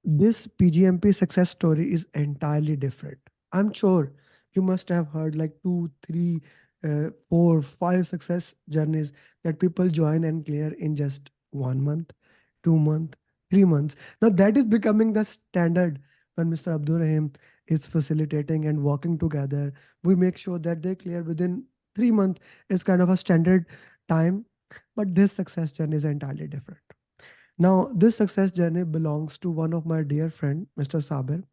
This PGMP success story is entirely different. I'm sure you must have heard like two, three, four, five success journeys that people join and clear in just 1 month, 2 month, 3 months. Now that is becoming the standard when Mr. Abdul Rahim is facilitating and working together. We make sure that they clear within 3 months is kind of a standard time. But this success journey is entirely different. Now, this success journey belongs to one of my dear friend, Mr. Sabir.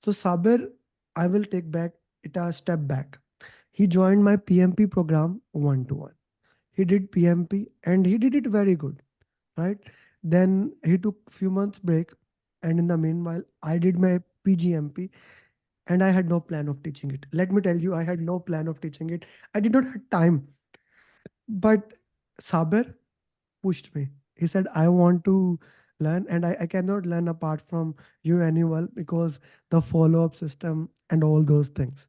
So, Sabir, I will take back it a step back. He joined my PMP program one to one. He did PMP and he did it very good, right? Then he took few months break, and in the meanwhile, I did my PGMP and I had no plan of teaching it. Let me tell you, I had no plan of teaching it. I did not have time. But Sabir pushed me. He said, I want to learn, and I cannot learn apart from you, Annual, because the follow up system and all those things.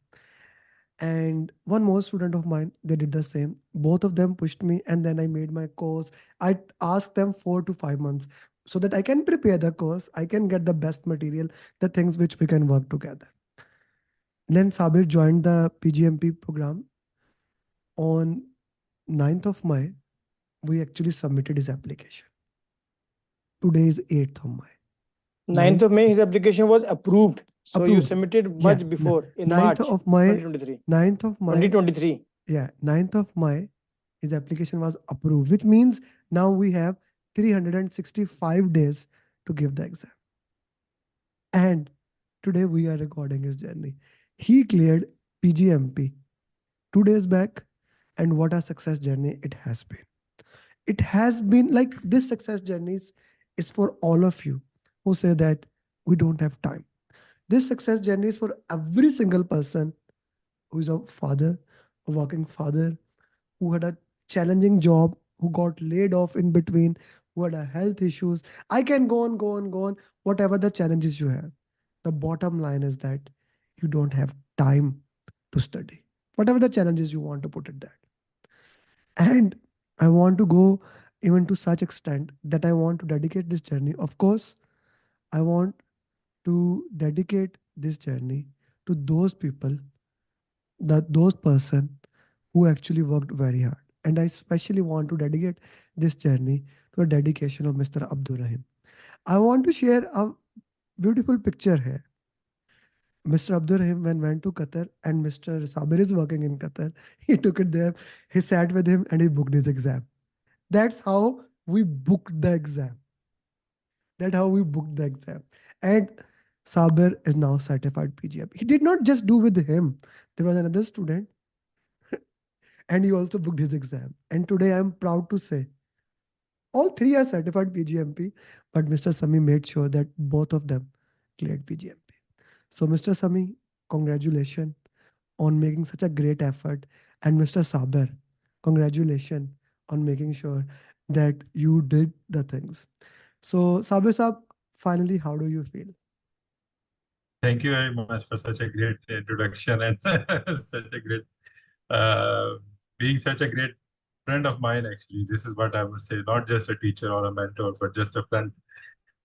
And one more student of mine, they did the same. Both of them pushed me, and then I made my course. I asked them 4 to 5 months so that I can prepare the course, I can get the best material, the things which we can work together. Then Sabir joined the PGMP program on 9th of May. We actually submitted his application. Today is 8th of May. 9th 9th of May, his application was approved. So you approved. submitted Yeah. much before in 9th March of May, 2023. 9th of May, 2023. yeah, 9th of May, his application was approved, which means now we have 365 days to give the exam. And today we are recording his journey. He cleared PGMP 2 days back, and what a success journey it has been. It has been like this success journey is for all of you who say that we don't have time. This success journey is for every single person who is a father, a working father, who had a challenging job, who got laid off in between, who had a health issues. I can go on, go on, go on, whatever the challenges you have. The bottom line is that you don't have time to study. Whatever the challenges you want to put it that. And I want to go even to such extent that I want to dedicate this journey. Of course, I want to dedicate this journey to those people, that those person who actually worked very hard. And I especially want to dedicate this journey to a dedication of Mr. Abdul Rahim. I want to share a beautiful picture here. Mr. Abdul Rahim when went to Qatar and Mr. Sabir is working in Qatar. He took it there. He sat with him and he booked his exam. That's how we booked the exam. That's how we booked the exam. And Sabir is now certified PGM. He did not just do with him. There was another student and he also booked his exam. And today I'm proud to say all three are certified PGMP, but Mr. Sami made sure that both of them cleared PGMP. So, Mr. Sami, congratulations on making such a great effort. And Mr. Saber, congratulations on making sure that you did the things. So, Saber Saab, finally, how do you feel? Thank you very much for such a great introduction and such a great uh, being such a great friend of mine. Actually, this is what I would say, not just a teacher or a mentor, but just a friend.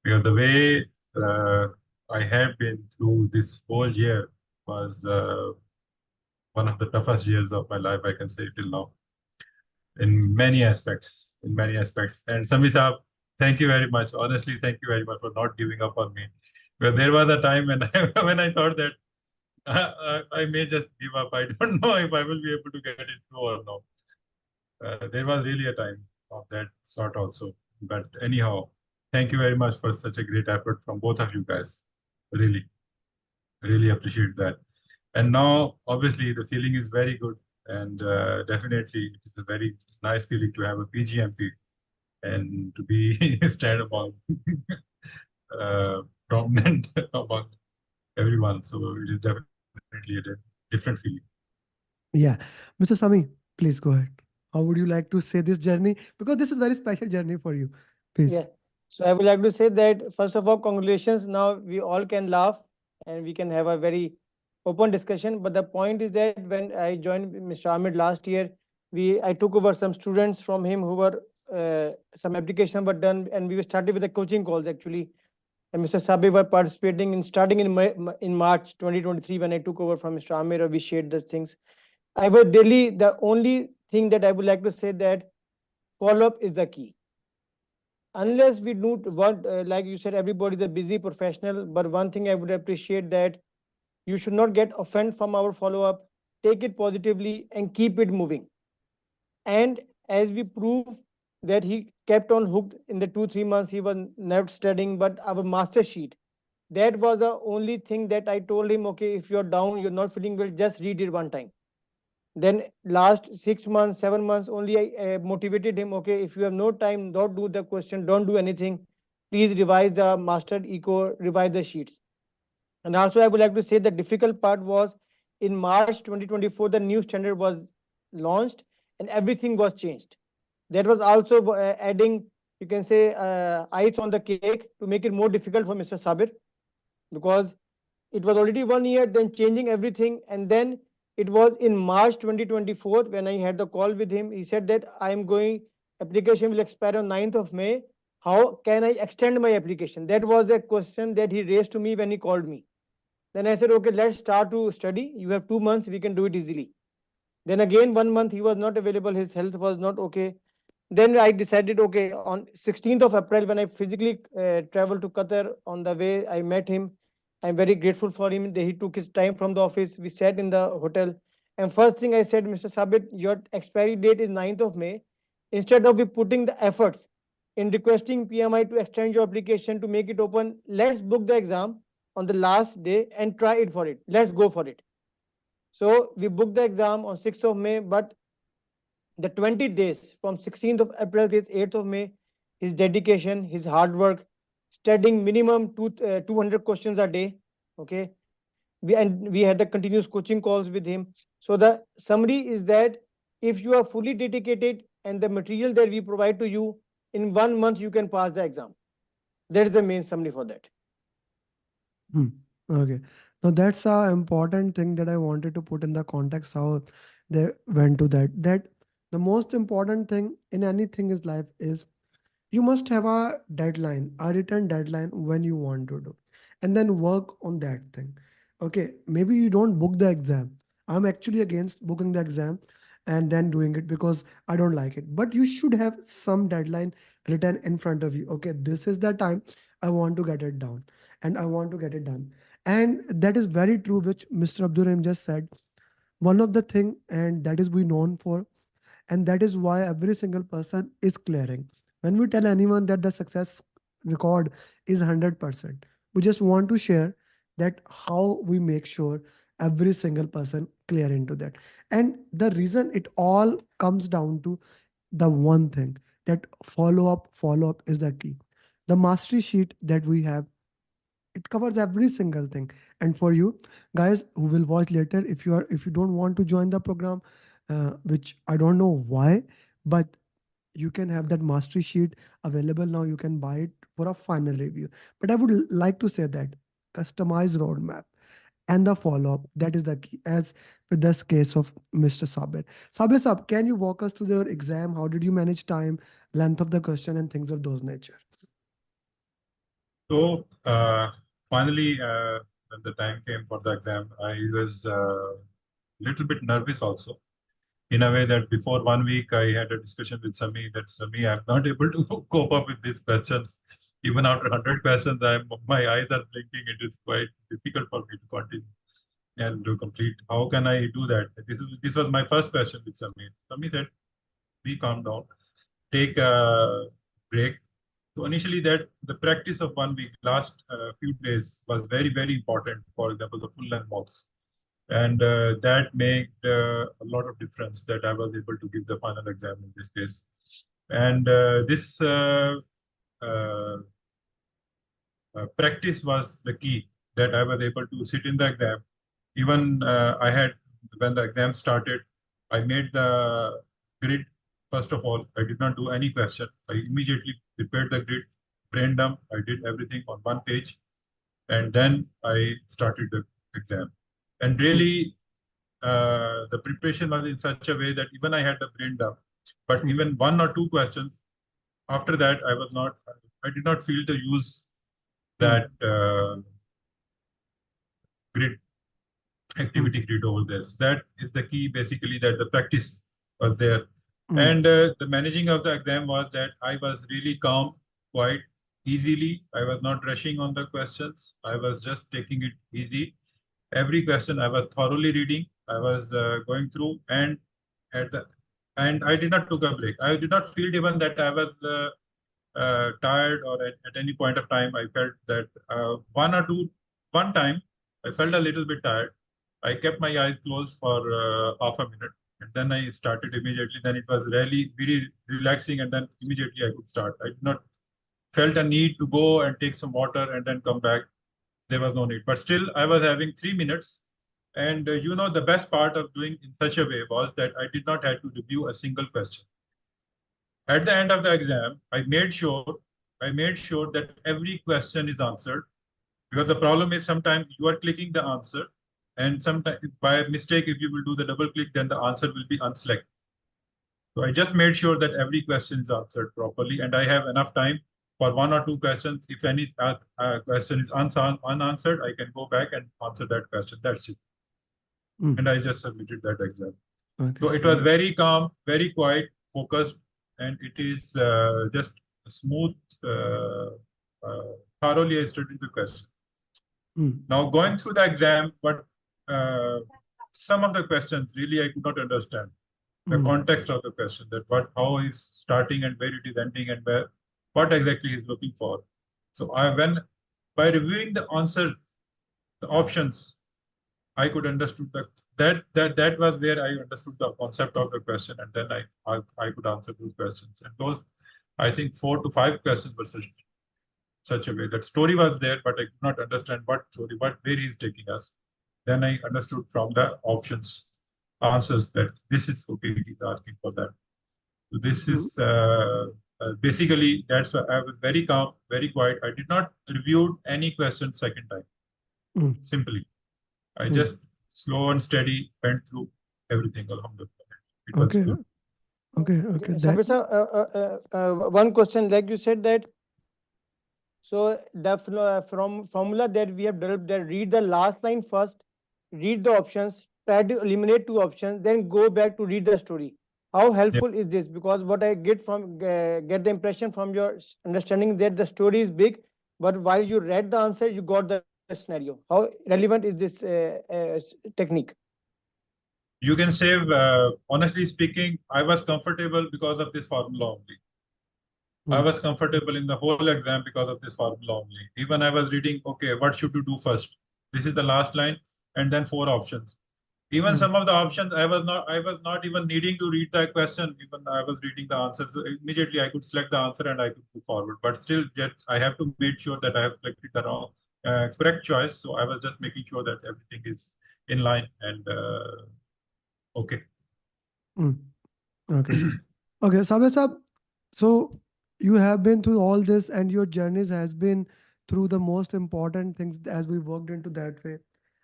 Because the way I have been through this whole year was one of the toughest years of my life, I can say till now, in many aspects. In many aspects. And Sami Saab, thank you very much. Honestly, thank you very much for not giving up on me. Because there was a time when when I thought that I may just give up. I don't know if I will be able to get it through or not. There was really a time of that sort also. But anyhow, thank you very much for such a great effort from both of you guys. Really, really appreciate that. And now, obviously, the feeling is very good. And definitely, it is a very nice feeling to have a PGMP and to be stand among prominent among everyone. So it is definitely a different feeling. Yeah. Mr. Sami, please go ahead. How would you like to say this journey? Because this is a very special journey for you. Yeah. Please. So I would like to say that first of all, congratulations. Now we all can laugh and we can have a very open discussion. But the point is that when I joined Mr. Ahmed last year, I took over some students from him who were some application were done, and we started with the coaching calls actually. and Mr. Sabir were participating in starting in March 2023 when I took over from Mr. Amir. We shared those things. I was daily, the only thing that I would like to say that follow up is the key. Unless we do want, like you said, everybody is a busy professional. But one thing I would appreciate that you should not get offended from our follow up. Take it positively and keep it moving. And as we prove that he kept on hooked in the 2 3 months, he was not studying, but our master sheet. That was the only thing that I told him. Okay, if you're down, you're not feeling well, just read it one time. Then last 6 months, 7 months, only I motivated him. Okay, if you have no time, don't do the question, don't do anything. Please revise the mastered eco, revise the sheets. And also, I would like to say the difficult part was in March 2024, the new standard was launched and everything was changed. That was also adding, you can say, ice on the cake to make it more difficult for Mr. Sabir, because it was already 1 year, then changing everything. And then it was in March 2024 when I had the call with him. He said that I am going, application will expire on 9th of May. How can I extend my application? That was a question that he raised to me when he called me. Then I said, okay, let's start to study. You have 2 months, we can do it easily. Then again, 1 month he was not available, his health was not okay. Then I decided, okay, on 16th of April, when I physically traveled to Qatar, on the way, I met him. I'm very grateful for him that he took his time from the office. We sat in the hotel. And first thing I said, Mr. Sabit, your expiry date is 9th of May. Instead of we putting the efforts in requesting PMI to extend your application to make it open, let's book the exam on the last day and try it for it. Let's go for it. So we booked the exam on 6th of May, but the 20 days from 16th of April to 8th of May, his dedication, his hard work, studying minimum 200 questions a day. Okay, we had the continuous coaching calls with him. So the summary is that if you are fully dedicated and the material that we provide to you, in 1 month you can pass the exam. That is the main summary for that. Hmm. Okay. Now that's a important thing that I wanted to put in the context how they went to that. That the most important thing in anything is life is you must have a deadline, a written deadline when you want to do, and then work on that thing. Okay, maybe you don't book the exam. I'm actually against booking the exam and then doing it because I don't like it. But you should have some deadline written in front of you. Okay, this is the time I want to get it down and I want to get it done. And that is very true, which Mr. Abdul Rahim just said. One of the thing, and that is we known for, and that is why every single person is clearing. When we tell anyone that the success record is 100%, we just want to share that how we make sure every single person clear into that. And the reason it all comes down to the one thing, that follow up is the key. The mastery sheet that we have, it covers every single thing. And for you guys who will watch later, if you don't want to join the program, which I don't know why, but you can have that mastery sheet available now. You can buy it for a final review. But I would like to say that customized roadmap and the follow up, that is the key, as with this case of Mr. Sabir. Sabir Sab, can you walk us through your exam? How did you manage time, length of the question, and things of those nature? So finally, when the time came for the exam, I was a little bit nervous also. In a way that before 1 week, I had a discussion with Sami that Sami, I'm not able to cope up with these questions. Even after 100 questions, my eyes are blinking. It is quite difficult for me to continue and to complete. How can I do that? This was my first question with Sami. Sami said, "Be calm down, take a break." So initially, that the practice of 1 week, last few days, was very important. For example, the full length mocks, and that made a lot of difference that I was able to give the final exam in this case. And this uh, practice was the key that I was able to sit in the exam. Even I had, when the exam started, I made the grid. First of all, I did not do any question. I immediately prepared the grid, brain dump. I did everything on one page, and then I started the exam. And really, the preparation was in such a way that even I had the brain dump, but even one or two questions after that, I did not feel to use that grid activity grid over there. So that is the key, basically, that the practice was there. And the managing of the exam was that I was really calm, quite easily. I was not rushing on the questions. I was just taking it easy. Every question I was thoroughly reading. I was going through, and at the and I did not took a break. I did not feel even that I was tired, or at any point of time I felt that one time I felt a little bit tired. I kept my eyes closed for half a minute, and then I started immediately. Then it was really very relaxing, and then immediately I could start. I did not felt a need to go and take some water and then come back. There was no need, but still I was having 3 minutes. And the best part of doing in such a way was that I did not have to review a single question. At the end of the exam, I made sure that every question is answered, because the problem is sometimes you are clicking the answer, and sometimes by mistake, if you will do the double click, then the answer will be unselected. So I just made sure that every question is answered properly, and I have enough time for one or two questions. If any question is unanswered, I can go back and answer that question. That's it. And I just submitted that exam. So it was very calm, very quiet, focused, and it is just smooth. Thoroughly I studied the question. Now going through the exam, but some of the questions really I could not understand the context of the question, that how is starting and where it is ending, and what exactly he's looking for. So by reviewing the answer, the options, I could understood that was where I understood the concept of the question, and then I could answer those questions. And those, I think, 4 to 5 questions were such a way that story was there, but I could not understand what story, where he's taking us. Then I understood from the options answers that this is okay, he's asking for that. So this is basically, that's why I was very calm, very quiet. I did not review any question second time. Simply, I just slow and steady went through everything. Alhamdulillah, it was good. Okay. Sabir sir, one question, like you said that, so the from formula that we have developed, that read the last line first, read the options, try to eliminate 2 options, then go back to read the story. How helpful is this? Because what I get the impression from your understanding that the story is big, but while you read the answer, you got the scenario. How relevant is this technique? You can say, honestly speaking, I was comfortable because of this formula only. I was comfortable in the whole exam because of this formula only. Even I was reading, okay, what should you do first? This is the last line, and then 4 options. Even some of the options, I was not even needing to read the question. Even I was reading the answer. So immediately I could select the answer and I could move forward. But still, yet I have to make sure that I have selected the correct choice. So I was just making sure that everything is in line and okay. Okay, Sabir Sab, so you have been through all this, and your journeys has been through the most important things as we worked into that way.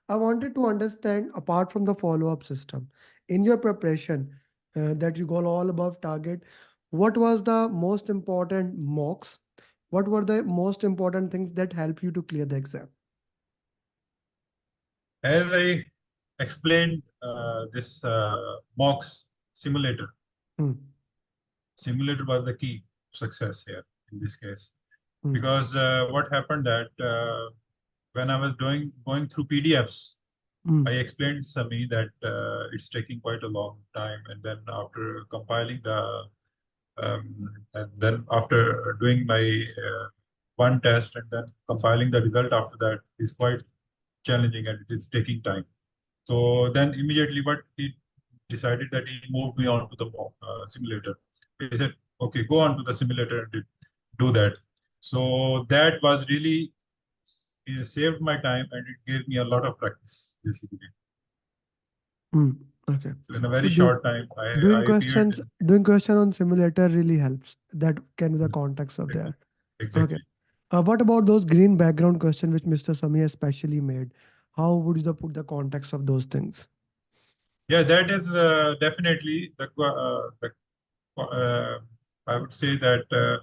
I wanted to understand, apart from the follow-up system, in your preparation, that you got all above target, what was the most important mocks? What were the most important things that help you to clear the exam? As I explained, this mocks simulator. Simulator was the key success here in this case, because what happened that when I was going through PDFs, I explained to Sami that it's taking quite a long time, and then after compiling and then after doing my one test and then compiling the result after that is quite challenging, and it is taking time. So then immediately what he decided, that he moved me on to the simulator. He said, okay, go on to the simulator and do that. So that was really, it saved my time, and it gave me a lot of practice, basically. Okay. So in a very So short time, doing I appeared questions, doing question on simulator really helps. That can be the context of there. exactly. Okay. What about those green background question which Mr. Sami especially made? How would you put the context of those things? Yeah, that is definitely I would say that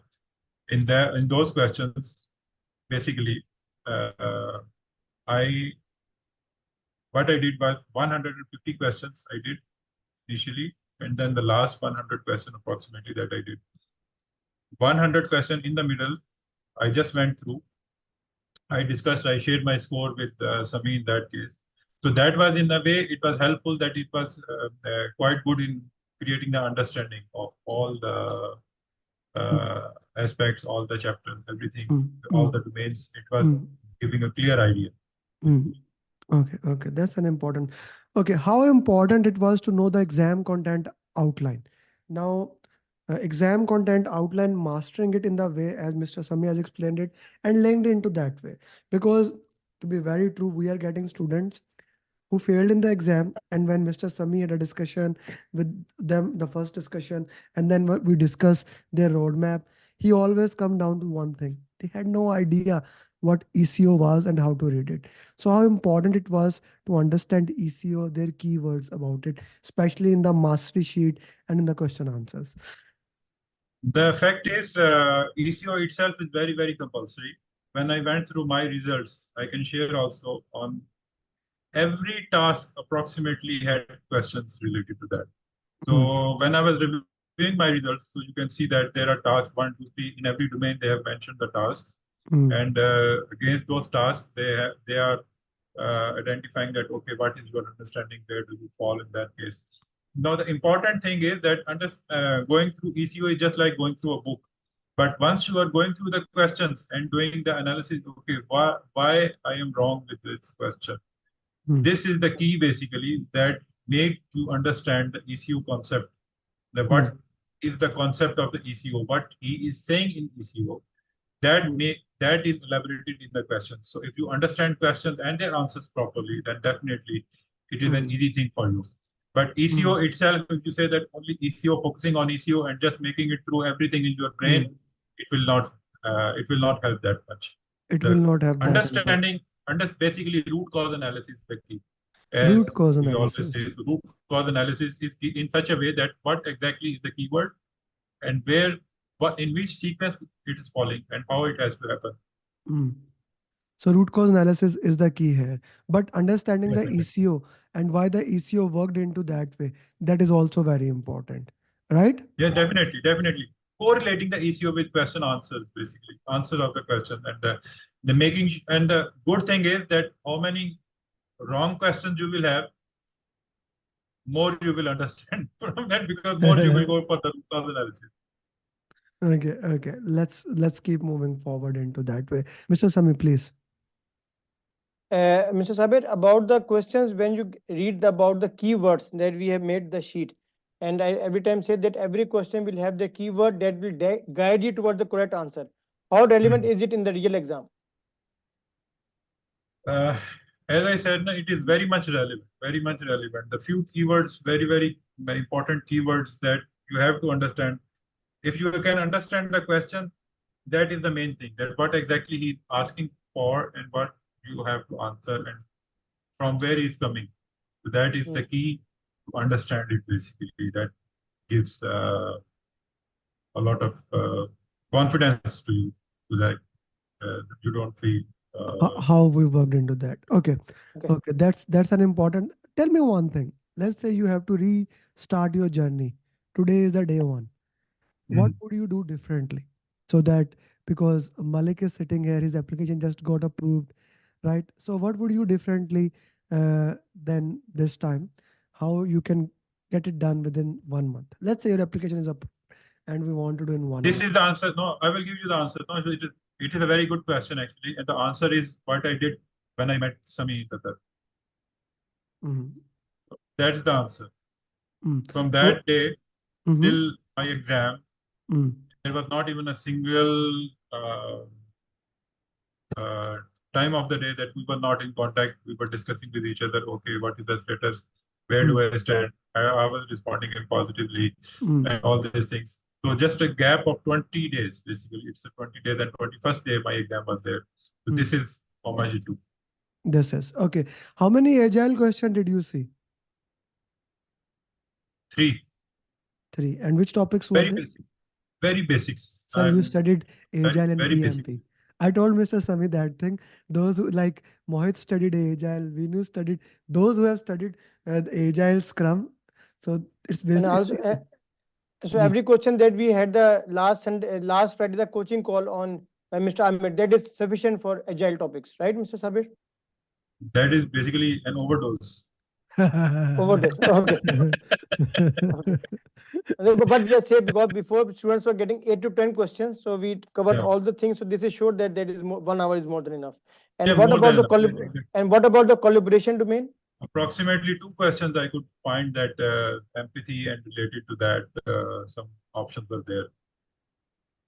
in those questions, basically, uh, I what I did was 150 questions I did initially, and then the last 100 question approximately that I did. 100 question in the middle, I just went through. I discussed, I shared my score with Sami in that case. So that was in a way, it was helpful that it was quite good in creating the understanding of all the mm, aspects, all the chapters, everything, mm, all mm, the domains. It was mm, giving a clear idea, mm. basically. Okay, okay, that's an important. Okay, how important it was to know the exam content outline. Now, exam content outline, mastering it in the way as Mr. Sami has explained it, and linked into that way. Because to be very true, we are getting students who failed in the exam, and when Mr. Sami had a discussion with them, the first discussion, and then we discuss their roadmap, he always come down to one thing: they had no idea what ECO was and how to read it. So how important it was to understand ECO, their keywords about it, especially in the mastery sheet and in the question answers. The fact is, ECO itself is very, very compulsory. When I went through my results, I can share also on every task approximately had questions related to that. Mm, So when I was reviewing my results, so you can see that there are tasks 1, 2, 3 in every domain. They have mentioned the tasks, mm, and against those tasks, they are identifying that okay, what is your understanding? Where do you fall in that case? Now the important thing is that going through ECO is just like going through a book. But once you are going through the questions and doing the analysis, okay, why I am wrong with this question? mm, This is the key basically that make you understand the ECU concept. mm, What is the concept of the ECO? What he is saying in ECO that is elaborated in the questions. So if you understand questions and their answers properly, then definitely it is an mm, easy thing for you. But ECO mm, itself, if you say that only ECO focusing on ECO and just making it through everything in your mm. brain, it will not help that much. It will The not have that impact. understanding, basically root cause analysis is the key. Root As cause we always say, analysis. so root cause analysis is key in such a way that what exactly is the keyword and what in which sequence it is falling and how it has to happen. Mm. So root cause analysis is the key here. But understanding the Definitely. ECO and why the ECO worked into that way, that is also very important. Right? Yeah, definitely, definitely. Correlating the ECO with question answers, basically answer of the question, and the and the good thing is that how many wrong questions you will have, more you will understand from that because more you will Okay, go for the root cause analysis. okay. Let's keep moving forward into that way. Mr. Sami, please. Mr. Sabir, about the questions when you read about the keywords that we have made the sheet, and I every time say that every question will have the keyword that will guide you towards the correct answer. How relevant Hmm. is it in the real exam? Uh, as I said, no, it is very much relevant, very much relevant. The few keywords, very, very important keywords that you have to understand. If you can understand the question, that is the main thing, that what exactly he's asking for and what you have to answer and from where he's coming. So that is the Hmm. key to understand it basically. That gives a lot of confidence to you, to like you don't feel. How we worked into that. Okay. Okay. Okay. That's an important. Tell me one thing. Let's say you have to restart your journey. Today is the day one. What Mhm. would you do differently so that, because Malik is sitting here, his application just got approved, right? So what would you differently than this time? How you can get it done within 1 month? Let's say your application is approved and we want to do in one This month. is the answer. No, I will give you the answer. No, it is a very good question actually, and the answer is what I did when I met Sami in Qatar. Mhm. That's the answer. Mm. From So, that day mhm, till my exam, mm, there was not even a single uh, time of the day that we were not in contact. We were discussing with each other, okay, what is the status? Where do mm, I stand? I was responding in positively mm, and all these things. So just a gap of 20 days, basically. It's a 20 days and 21st day my exam was there. So mm. this is how much it took. This is okay. How many agile question did you see? Three, Three. And which topics were very they? basic, very basics. Sir, you studied Very, agile and very basic. PMP. I told Mr. Sami that thing. Those who like Mohit studied Agile, Vinu studied, those who have studied the Agile Scrum. So it's And basically it's also, easy. so Ji. every question that we had the last Sunday, last Friday, the coaching call on by Mr. Ahmed, that is sufficient for agile topics, right, Mr. Sabir? That is basically an overdose. Overdose. Okay. Okay. But just say, because before students were getting 8 to 10 questions, so we covered Yeah. all the things. So this is sure that 1 hour is more than enough. Yeah, And what more about than the enough. and what about the collaboration domain? Approximately two questions I could find that empathy and related to that some options were there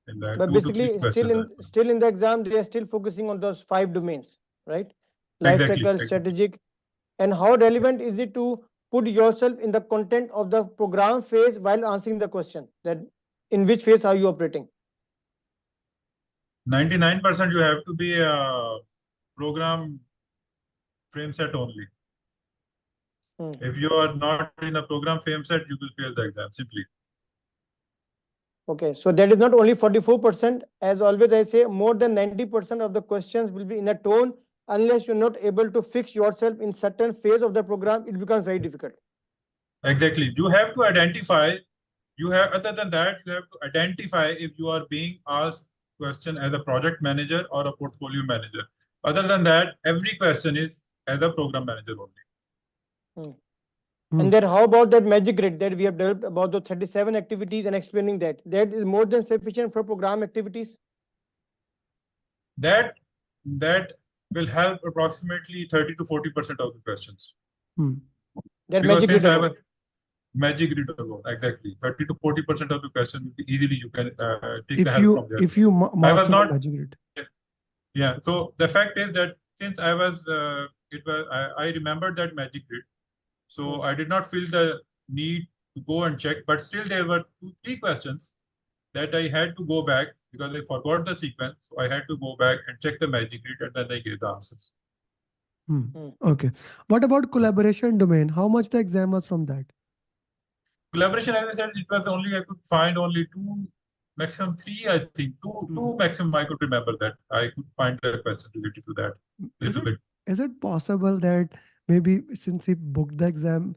in the But 2 to 3 basically, questions I found. still in the exam, they are still focusing on those 5 domains, right? Life Exactly, cycle, exactly. strategic, and how relevant is it to put yourself in the content of the program phase while answering the question, that in which phase are you operating? 99% you have to be a program frame set only. Hmm. If you are not in a program frame set, you will fail the exam simply. Okay, so that is not only 44%. As always, I say more than 90% of the questions will be in a tone. Unless you're not able to fix yourself in certain phase of the program, it becomes very difficult. Exactly. You have to identify, you have, other than that, you have to identify if you are being asked question as a project manager or a portfolio manager. Other than that, every question is as a program manager only. Hmm. Hmm. And then how about that magic grid that we have developed about the 37 activities and explaining that? That is more than sufficient for program activities? That will help approximately 30 to 40% of the questions. Hmm. That Because magic since grid I have a alone. magic reader alone, exactly 30 to 40% of the question easily you can take the If help from you there. if you I was master the not, magic grid. yeah. So the fact is that since I was, I remembered that magic grid. Hmm. So I did not feel the need to go and check, but still there were 2, 3 questions that I had to go back because I forgot the sequence. So I had to go back and check the magic grid and then I gave the answers. Hmm. Hmm. Okay. What about collaboration domain? How much the exam was from that? Collaboration, as I said, it was only I could find only 2, maximum 3, I think. Two Hmm. maximum I could remember that. I could find the question related to that Is little it bit. is it possible that maybe since he booked the exam,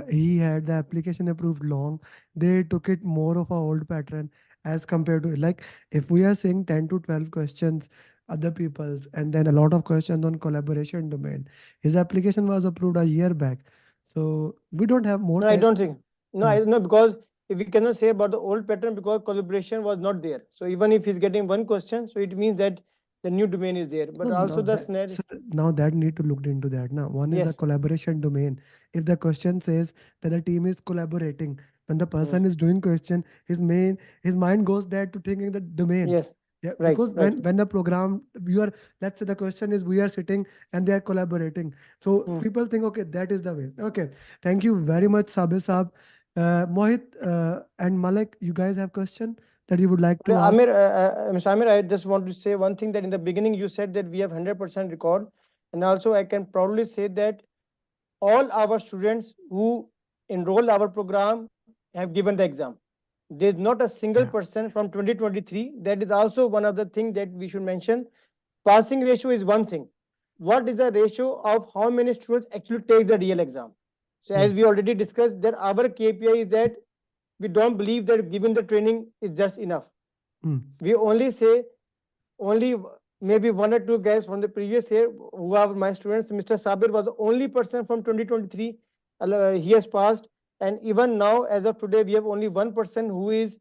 he had the application approved long, they took it more of a old pattern as compared to like if we are saying 10 to 12 questions other people's and then a lot of questions on collaboration domain, his application was approved a year back, so we don't have more No, I tests. don't think. No, uh, I no, because if we cannot say about the old pattern, because collaboration was not there. So even if he's getting one question, so it means that the new domain is there. But No, no, also now the that scenario. sir, now that need to look into that. Now, one is a Yes. collaboration domain. If the question says that the team is collaborating, when the Hmm. person is doing question, his mind goes there to thinking the domain. Yes. Yeah, Right. because Right. when the program you are, let's say the question is we are sitting and they are collaborating. So Hmm. people think, okay, that is the way. Okay, thank you very much, Sabir Saab. Mohit and Malik, you guys have question that you would like to ask? Amir, Mr. Amir, I just want to say one thing, that in the beginning you said that we have 100% record, and also I can proudly say that all our students who enroll our program have given the exam. There is not a single Yeah. person from 2023. That is also one of the things that we should mention. Passing ratio is one thing. What is the ratio of how many students actually take the real exam? So Hmm. as we already discussed, that our KPI is that we don't believe that giving the training is just enough. Hmm. We only say, only maybe one or two guys from the previous year who are my students. Mr. Sabir was the only person from 2023. He has passed, and even now, as of today, we have only one person who is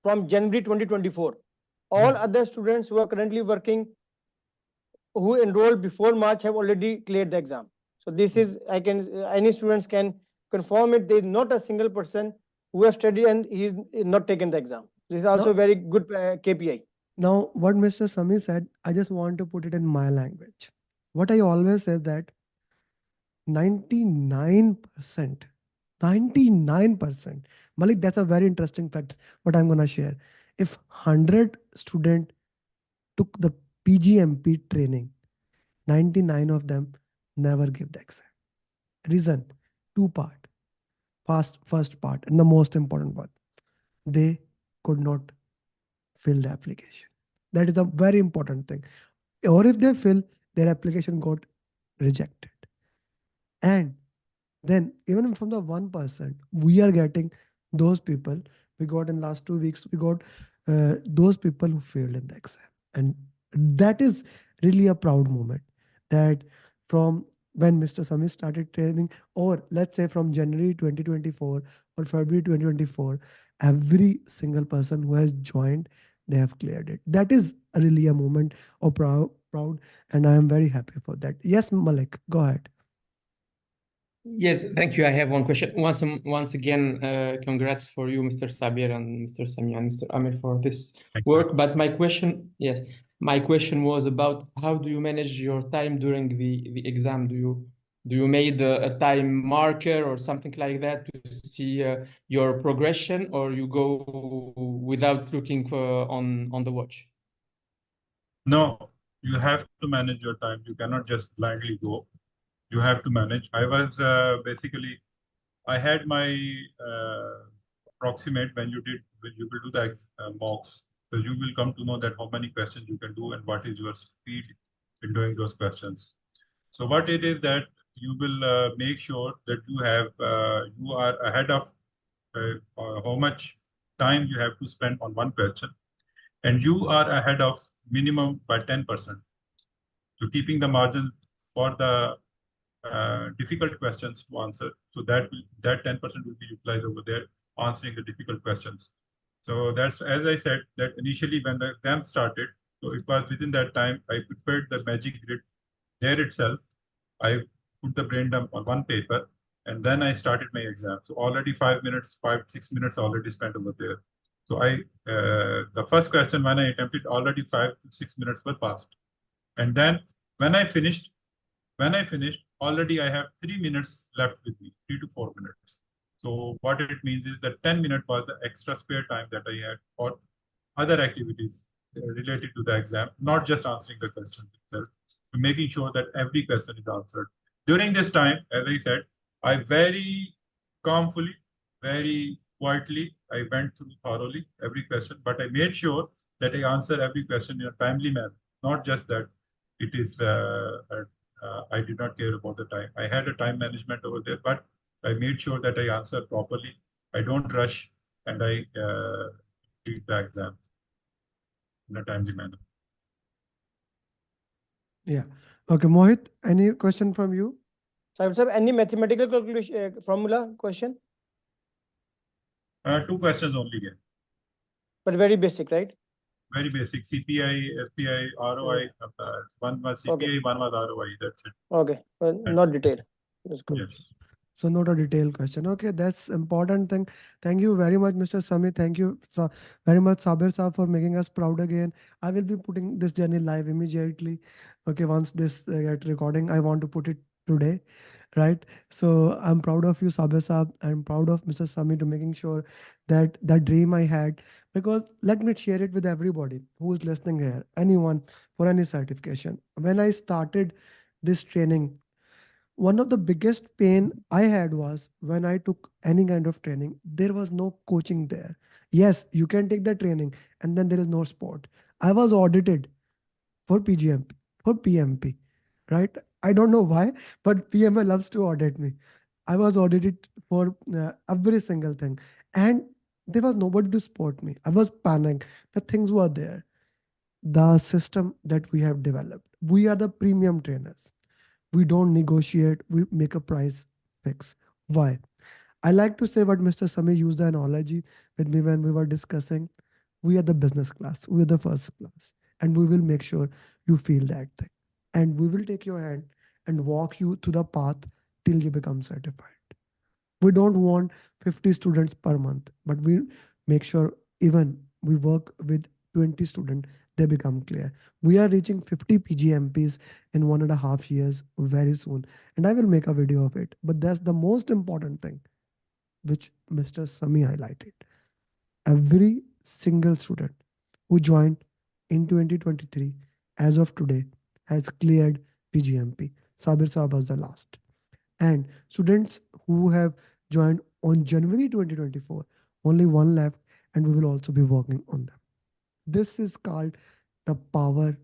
from January 2024. All Hmm. other students who are currently working, who enrolled before March, have already cleared the exam. So this Hmm. is, I can, any students can confirm it. There is not a single person who has studied and he is not taken the exam. This is also Now, very good KPI. Now, what Mr. Sami said, I just want to put it in my language. What I always say is that 99%, 99%, Malik, that's a very interesting fact, what I'm going to share. If 100 student took the PgMP training, 99 of them never give the exam. Reason, two part. First part, and the most important one, they could not fill the application. That is a very important thing. Or if they fail, their application got rejected. And then even from the 1%, we are getting those people. We got in last 2 weeks, we got those people who failed in the exam. And that is really a proud moment, that from when Mr. Sami started training, or let's say from January 2024 or February 2024, every single person who has joined, they have cleared it. That is really a moment of proud, and I am very happy for that. Yes, Malik, go ahead. Yes, thank you. I have one question. Once again, congrats for you, Mr. Sabir and Mr. Sami and Mr. Amir for this Thank you. work. But my question, yes, my question was about how do you manage your time during the exam? Do you made a time marker or something like that to see your progression, or you go without looking on the watch? No, you have to manage your time. You cannot just blindly go. You have to manage. I was basically, I had my approximate when you will do the mocks. So you will come to know that how many questions you can do and what is your speed in doing those questions. So what it is that you will make sure that you are ahead of how much time you have to spend on one question, and you are ahead of minimum by 10%. So keeping the margin for the difficult questions to answer. So that 10% will be utilized over there, answering the difficult questions. So that's, as I said, that initially when the exam started, so it was within that time, I prepared the magic grid there itself. I put the brain dump on one paper, and then I started my exam. So already 5 minutes, 6 minutes already spent over there. So the first question when I attempted, already 5 to 6 minutes were passed. And then when I finished, already I have 3 minutes left with me, 3 to 4 minutes. So what it means is that 10 minutes was the extra spare time that I had for other activities related to the exam, not just answering the question itself, making sure that every question is answered. During this time, as I said, I very calmly, very quietly, I went through thoroughly every question, but I made sure that I answer every question in a timely manner, not just that it is I did not care about the time. I had a time management over there, but I made sure that I answer properly. I don't rush, and I treat the exam in a timely manner. Yeah. Okay, Mohit, any question from you? Sahib, sir, any mathematical calculation formula question? Two questions only again. But very basic, right? Very basic. CPI, FPI, ROI. One was CPI, Okay. one was ROI. That's it. Okay, well, not detailed. That's good. Yes. So not a detailed question. Okay, that's important thing. Thank you very much, Mr. Sami. Thank you very much, Sabir Saab, for making us proud again. I will be putting this journey live immediately. Okay, once this get recording, I want to put it today, right? So I'm proud of you, Sabir Saab. I'm proud of Mr. Sami to making sure that that dream I had, because let me share it with everybody who is listening here, anyone for any certification. When I started this training, one of the biggest pain I had was when I took any kind of training, there was no coaching there. Yes, you can take the training and then there is no sport. I was audited for PgMP, for PMP, right? I don't know why, but PMI loves to audit me. I was audited for every single thing, and there was nobody to support me. I was panicked. The things were there. The system that we have developed, we are the premium trainers. We don't negotiate, we make a price fix. Why? I like to say what Mr. Sami used the analogy with me when we were discussing. We are the business class, we are the first class, and we will make sure you feel that thing. And we will take your hand and walk you to the path till you become certified. We don't want 50 students per month, but we make sure even we work with 20 students, they become clear. We are reaching 50 PGMPs in 1.5 years very soon. And I will make a video of it. But that's the most important thing, which Mr. Sami highlighted. Every single student who joined in 2023, as of today, has cleared PGMP. Sabir Saab was the last. And students who have joined on January 2024, only one left, and we will also be working on them. This is called the power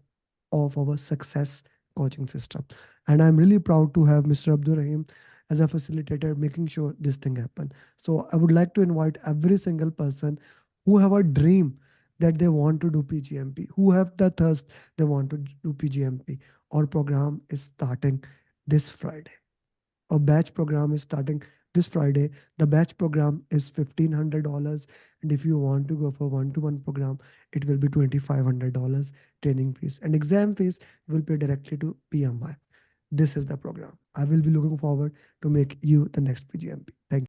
of our success coaching system. And I'm really proud to have Mr. Abdul Rahim as a facilitator, making sure this thing happen. So I would like to invite every single person who have a dream that they want to do PGMP, who have the thirst they want to do PGMP. Our program is starting this Friday. A batch program is starting this Friday. The batch program is $1,500, and if you want to go for one-to-one program, it will be $2,500 training fees, and exam fees will pay directly to PMI. This is the program. I will be looking forward to make you the next PGMP. Thank you.